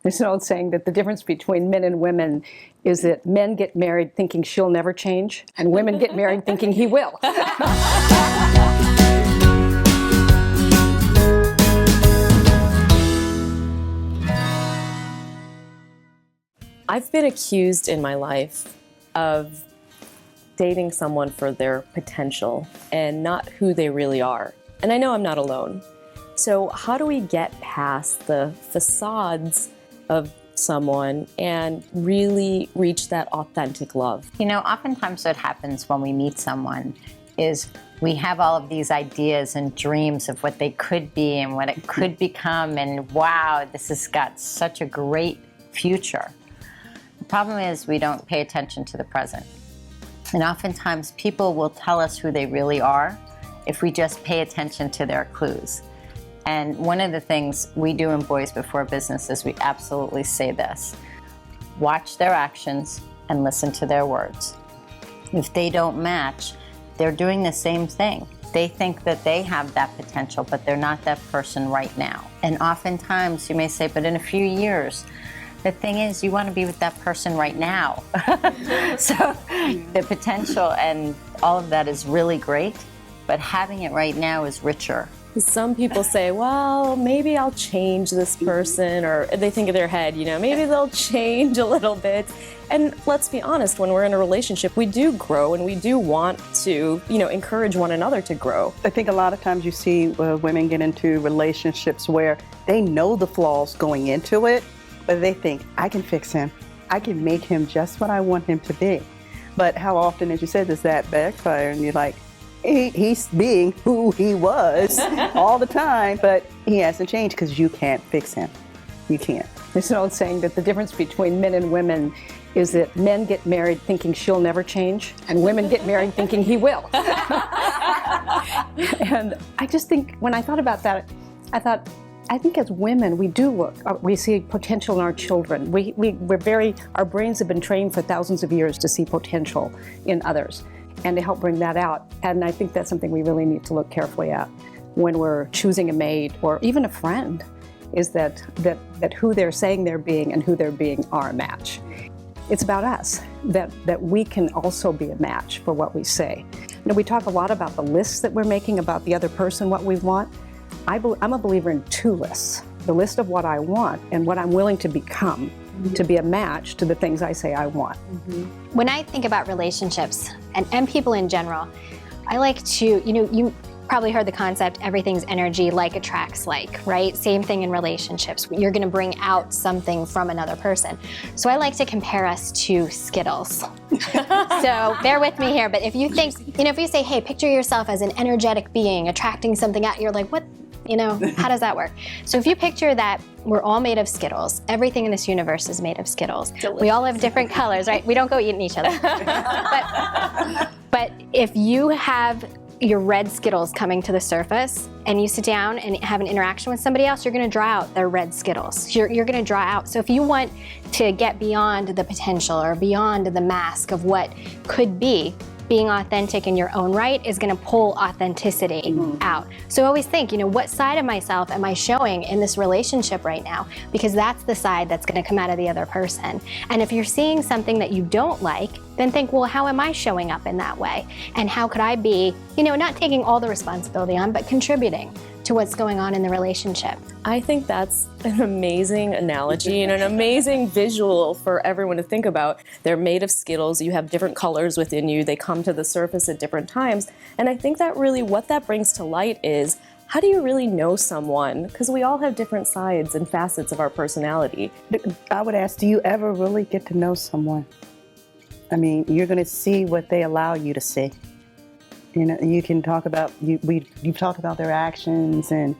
There's an old saying that the difference between men and women is that men get married thinking she'll never change, and women get married thinking he will. I've been accused in my life of dating someone for their potential and not who they really are. And I know I'm not alone. So how do we get past the facades of someone and really reach that authentic love? You know, oftentimes what happens when we meet someone is we have all of these ideas and dreams of what they could be and what it could become, and wow, this has got such a great future. The problem is we don't pay attention to the present. And oftentimes people will tell us who they really are if we just pay attention to their clues. And one of the things we do in Boys Before Business is we absolutely say this: watch their actions and listen to their words. If they don't match, they're doing the same thing. They think that they have that potential, but they're not that person right now. And oftentimes you may say, but in a few years, the thing is, you want to be with that person right now. So the potential and all of that is really great, but having it right now is richer. Some people say, well, maybe I'll change this person, or they think in their head, you know, maybe they'll change a little bit. And let's be honest, when we're in a relationship, we do grow and we do want to, you know, encourage one another to grow. I think a lot of times you see women get into relationships where they know the flaws going into it, but they think, I can fix him. I can make him just what I want him to be. But how often, as you said, does that backfire? And you're like, he's being who he was all the time, but he hasn't changed because you can't fix him. You can't. There's an old saying that the difference between men and women is that men get married thinking she'll never change, and women get married thinking he will. And I just think, when I thought about that, I think as women, we do look, we see potential in our children. Our brains have been trained for thousands of years to see potential in others and to help bring that out. And I think that's something we really need to look carefully at when we're choosing a mate or even a friend, is that who they're saying they're being and who they're being are a match. It's about us, that we can also be a match for what we say. You know, we talk a lot about the lists that we're making about the other person, what we want. I'm a believer in two lists: the list of what I want and what I'm willing to become to be a match to the things I say I want. When I think about relationships and people in general, I like to, you probably heard the concept, everything's energy, like attracts like, right? Same thing in relationships. You're gonna bring out something from another person. So I like to compare us to Skittles. So bear with me here, but if you think, if you say, hey, picture yourself as an energetic being attracting something out, you're like, what? How does that work? So if you picture that we're all made of Skittles, everything in this universe is made of Skittles. Delicious. We all have different colors, right? We don't go eating each other. But if you have your red Skittles coming to the surface and you sit down and have an interaction with somebody else, you're gonna draw out their red Skittles. You're gonna draw out. So if you want to get beyond the potential or beyond the mask of what could be, being authentic in your own right is going to pull authenticity out. So always think, what side of myself am I showing in this relationship right now? Because that's the side that's going to come out of the other person. And if you're seeing something that you don't like, then think, well, how am I showing up in that way? And how could I be, not taking all the responsibility on, but contributing to what's going on in the relationship? I think that's an amazing analogy and an amazing visual for everyone to think about. They're made of Skittles. You have different colors within you. They come to the surface at different times. And I think that really what that brings to light is, how do you really know someone? Because we all have different sides and facets of our personality. I would ask, do you ever really get to know someone? I mean, you're going to see what they allow you to see. You can talk about, you've talked about their actions and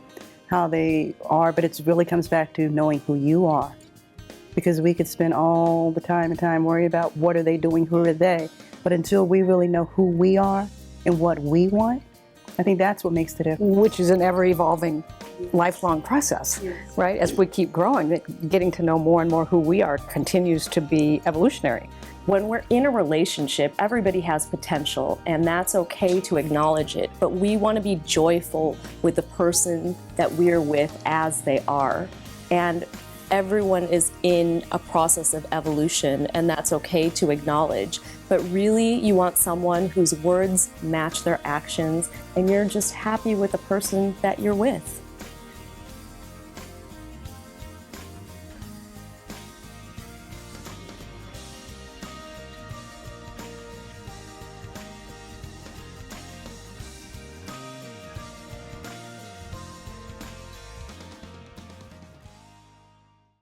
how they are, but it really comes back to knowing who you are. Because we could spend all the time worrying about what are they doing, who are they, but until we really know who we are and what we want, I think that's what makes the difference. Which is an ever-evolving, lifelong process, right? As we keep growing, getting to know more and more who we are continues to be evolutionary. When we're in a relationship, everybody has potential, and that's okay to acknowledge it, but we want to be joyful with the person that we're with as they are. And everyone is in a process of evolution, and that's okay to acknowledge. But really, you want someone whose words match their actions, and you're just happy with the person that you're with.